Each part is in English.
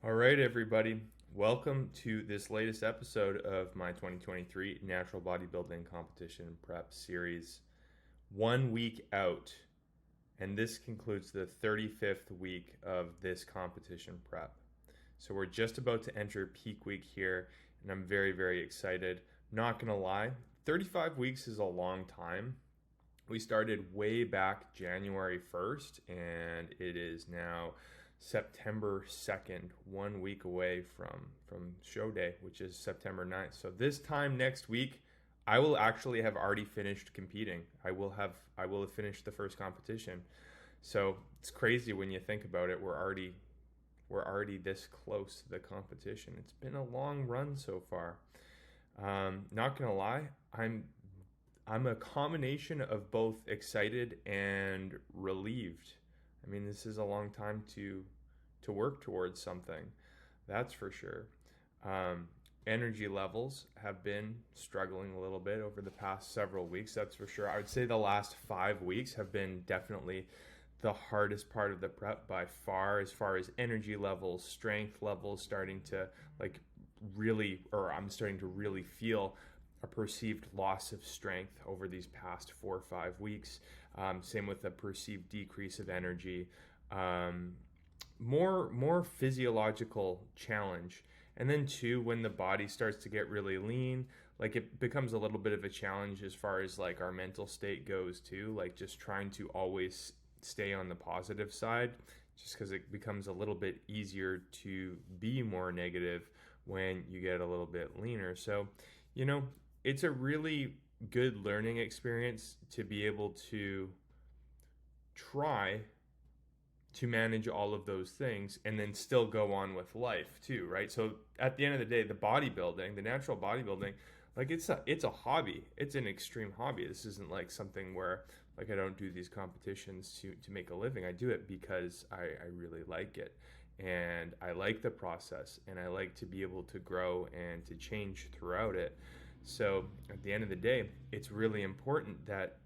All right, everybody. Welcome to this latest episode of my 2023 Natural Bodybuilding Competition Prep Series. 1 week out, and this concludes the 35th week of this competition prep. So we're just about to enter peak week here, and I'm very, very excited. Not gonna lie, 35 weeks is a long time. We started way back January 1st, and it is now September 2nd, 1 week away from show day, which is September 9th. So this time next week, I will actually have already finished competing. I will have finished the first competition. So it's crazy when you think about it. We're already this close to the competition. It's been a long run so far. Not gonna lie, I'm a combination of both excited and relieved. I mean, this is a long time to work towards something, that's for sure. Um, Energy levels have been struggling a little bit over the past several weeks, that's for sure. I would say the last 5 weeks have been definitely the hardest part of the prep by far, as far as energy levels, strength levels, starting to like really, or I'm starting to really feel a perceived loss of strength over these past 4 or 5 weeks. Same with a perceived decrease of energy. More physiological challenge. And then two, when the body starts to get really lean, like it becomes a little bit of a challenge as far as like our mental state goes too, like just trying to always stay on the positive side, just because it becomes a little bit easier to be more negative when you get a little bit leaner. So, you know, it's a really good learning experience to be able to try to manage all of those things and then still go on with life too, right? So at the end of the day, the bodybuilding, the natural bodybuilding, like it's a hobby. It's an extreme hobby. This isn't like something where like I don't do these competitions to make a living. I do it because I really like it, and I like the process, and I like to be able to grow and to change throughout it. So at the end of the day, it's really important that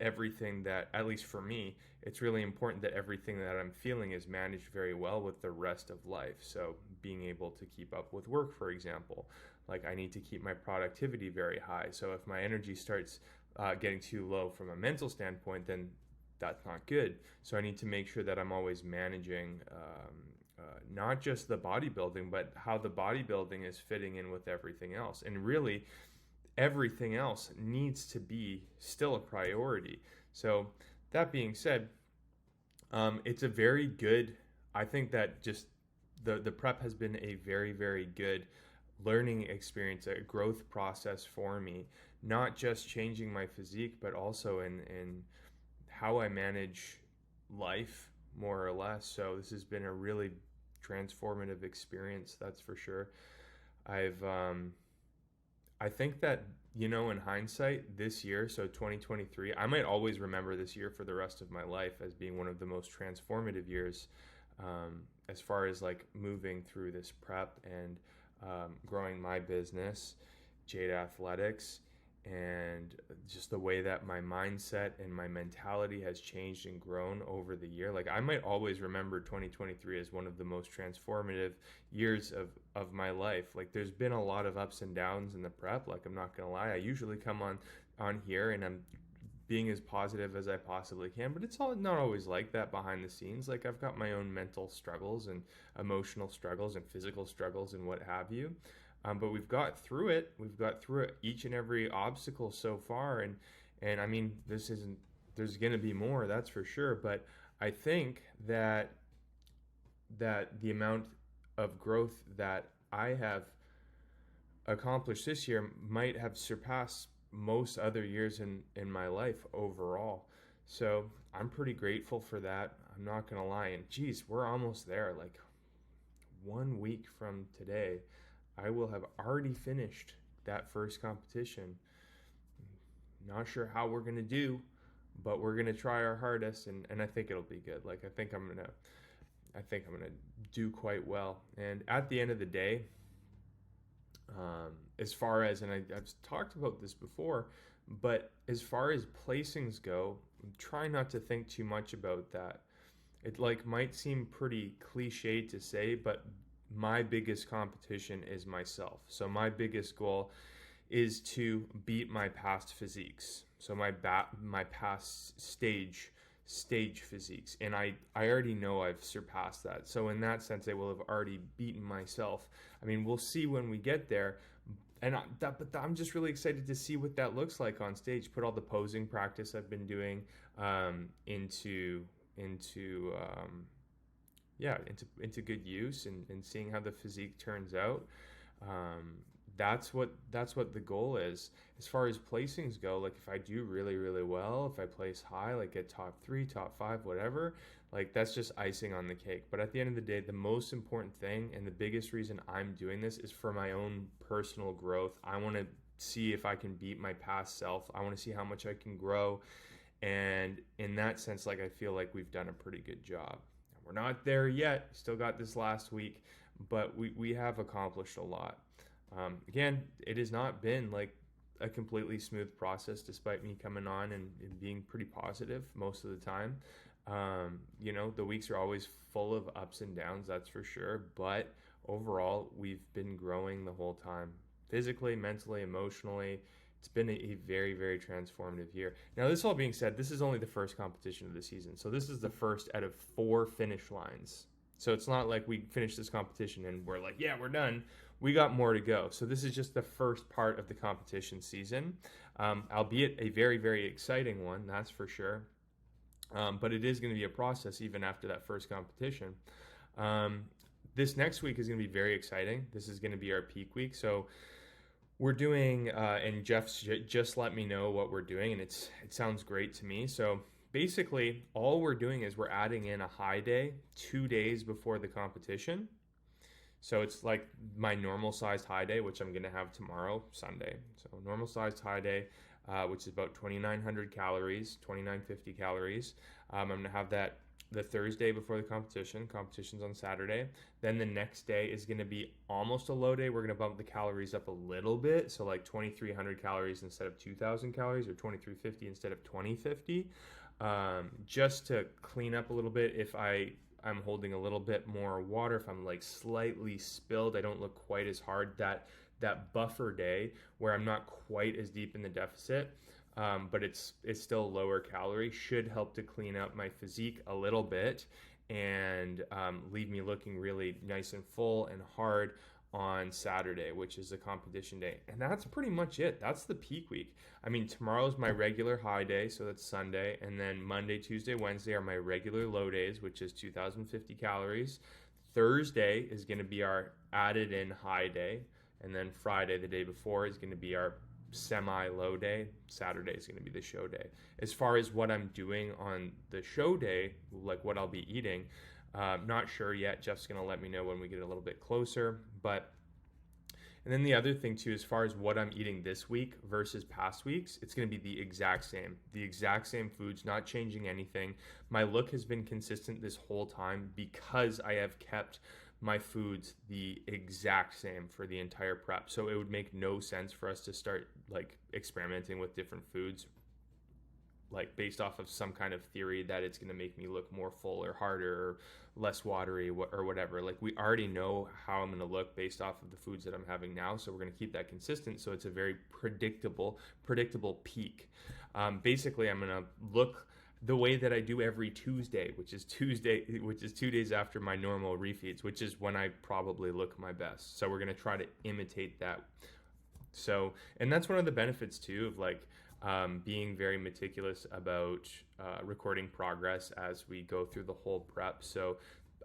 everything that, at least for me, it's really important that everything that I'm feeling is managed very well with the rest of life. So being able to keep up with work, for example, like I need to keep my productivity very high. So if my energy starts getting too low from a mental standpoint, then that's not good. So I need to make sure that I'm always managing not just the bodybuilding, but how the bodybuilding is fitting in with everything else. And really, everything else needs to be still a priority. So that being said, it's a very good, I think that just the prep has been a very, very good learning experience, a growth process for me, not just changing my physique, but also in how I manage life, more or less. So this has been a really transformative experience, that's for sure. I've I think that, in hindsight, this year, so 2023, I might always remember this year for the rest of my life as being one of the most transformative years, as far as like moving through this prep and growing my business, Jade Athletics, and just the way that my mindset and my mentality has changed and grown over the year. Like I might always remember 2023 as one of the most transformative years of my life. Like there's been a lot of ups and downs in the prep, like I'm not gonna lie. I usually come on here and I'm being as positive as I possibly can, but it's all not always like that behind the scenes. Like I've got my own mental struggles and emotional struggles and physical struggles and what have you. But we've got through it. We've got through it, each and every obstacle so far, and I mean, this isn't. There's going to be more, that's for sure. But I think that the amount of growth that I have accomplished this year might have surpassed most other years in my life overall. So I'm pretty grateful for that. I'm not going to lie. And geez, we're almost there. Like 1 week from today, I will have already finished that first competition. Not sure how we're gonna do, but we're gonna try our hardest, and I think it'll be good. Like I think I'm gonna do quite well. And at the end of the day, as far as, and I've talked about this before, but as far as placings go, try not to think too much about that. It like might seem pretty cliche to say, but my biggest competition is myself. So my biggest goal is to beat my past physiques. So my past stage physiques, and I already know I've surpassed that. So in that sense, I will have already beaten myself. I mean, we'll see when we get there. But I'm just really excited to see what that looks like on stage. Put all the posing practice I've been doing into good use, and seeing how the physique turns out. Um, that's what the goal is. As far as placings go, like if I do really really well, if I place high, like get top 3, top 5, whatever, like that's just icing on the cake. But at the end of the day, the most important thing and the biggest reason I'm doing this is for my own personal growth. I want to see if I can beat my past self. I want to see how much I can grow. And in that sense, like I feel like we've done a pretty good job. We're not there yet. Still got this last week, but we have accomplished a lot. Again, it has not been like a completely smooth process, despite me coming on and being pretty positive most of the time. The weeks are always full of ups and downs, that's for sure. But overall, we've been growing the whole time, physically, mentally, emotionally. It's been a very, very transformative year. Now, this all being said, this is only the first competition of the season. So this is the first out of 4 finish lines. So it's not like we finished this competition and we're like, yeah, we're done. We got more to go. So this is just the first part of the competition season, albeit a very, very exciting one, that's for sure. But it is going to be a process even after that first competition. This next week is going to be very exciting. This is going to be our peak week. So we're doing, and Jeff's just let me know what we're doing, and it sounds great to me. So basically, all we're doing is we're adding in a high day 2 days before the competition. So it's like my normal sized high day, which I'm going to have tomorrow, Sunday. So normal sized high day, which is about 2,900 calories, 2,950 calories. I'm going to have that the Thursday before the competition. Competition's on Saturday. Then the next day is going to be almost a low day. We're going to bump the calories up a little bit. So like 2,300 calories instead of 2,000 calories, or 2,350 instead of 2,050. Just to clean up a little bit. If I'm holding a little bit more water, if I'm like slightly spilled, I don't look quite as hard. That buffer day where I'm not quite as deep in the deficit, but it's still lower calorie, should help to clean up my physique a little bit and leave me looking really nice and full and hard on Saturday, which is the competition day. And that's pretty much it. That's the peak week. I mean, tomorrow's my regular high day, so that's Sunday, and then Monday, Tuesday, Wednesday are my regular low days, which is 2,050 calories. Thursday is going to be our added in high day, and then Friday, the day before, is going to be our semi-low day. Saturday is going to be the show day. As far as what I'm doing on the show day, like what I'll be eating, not sure yet. Jeff's going to let me know when we get a little bit closer. And then the other thing too, as far as what I'm eating this week versus past weeks, it's going to be the exact same foods, not changing anything. My look has been consistent this whole time because I have kept my foods the exact same for the entire prep. So it would make no sense for us to start like experimenting with different foods, like based off of some kind of theory that it's going to make me look more full or harder or less watery or whatever. Like we already know how I'm going to look based off of the foods that I'm having now. So we're going to keep that consistent. So it's a very predictable peak. Basically, I'm going to look the way that I do every Tuesday, which is 2 days after my normal refeeds, which is when I probably look my best. So we're going to try to imitate that. So, and that's one of the benefits too of like being very meticulous about recording progress as we go through the whole prep. So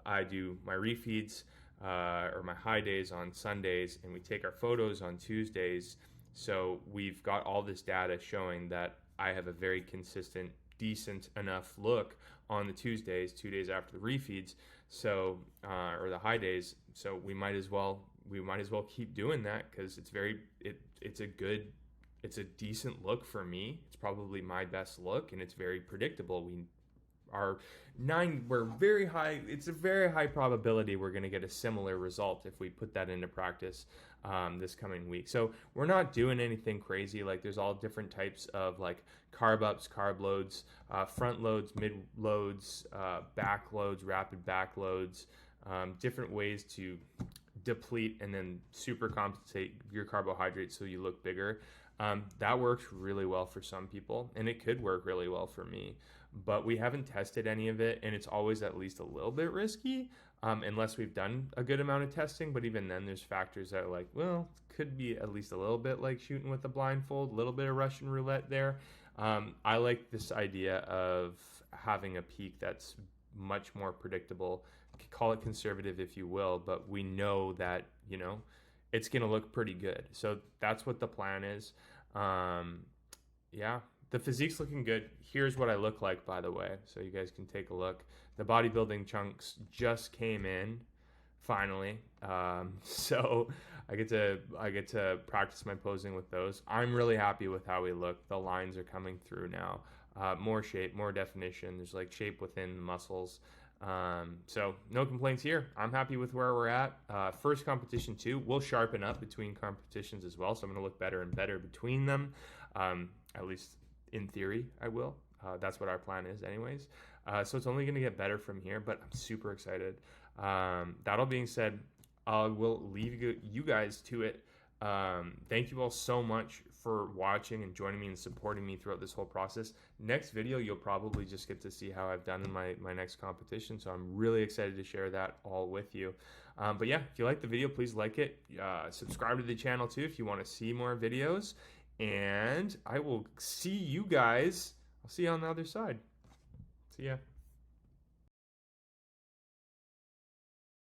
I do my refeeds or my high days on Sundays, and we take our photos on Tuesdays. So we've got all this data showing that I have a very consistent, decent enough look on the Tuesdays, 2 days after the refeeds. So or the high days. So we might as well keep doing that because it's a decent look for me. It's probably my best look, and it's very predictable. We're very high. It's a very high probability we're going to get a similar result if we put that into practice this coming week. So we're not doing anything crazy. Like there's all different types of like carb ups, carb loads, front loads, mid loads, back loads, rapid back loads, different ways to deplete and then super compensate your carbohydrates so you look bigger. That works really well for some people, and it could work really well for me. But we haven't tested any of it, and it's always at least a little bit risky unless we've done a good amount of testing. But even then, there's factors that are like, well, could be at least a little bit like shooting with a blindfold, a little bit of Russian roulette there. I like this idea of having a peak that's much more predictable. Call it conservative if you will, but we know that, it's going to look pretty good. So that's what the plan is. Yeah, the physique's looking good. Here's what I look like, by the way, so you guys can take a look. The bodybuilding chunks just came in finally. So I get to practice my posing with those. I'm really happy with how we look. The lines are coming through now. More shape, more definition. There's like shape within the muscles. So no complaints here. I'm happy with where we're at. First competition too. We'll sharpen up between competitions as well. So I'm going to look better and better between them. At least in theory, I will. That's what our plan is anyways. So it's only going to get better from here, but I'm super excited. That all being said, I will leave you guys to it. Thank you all so much for watching and joining me and supporting me throughout this whole process. Next video, you'll probably just get to see how I've done in my next competition. So I'm really excited to share that all with you. But yeah, if you like the video, please like it. Subscribe to the channel too if you want to see more videos. And I will see you guys. I'll see you on the other side. See ya.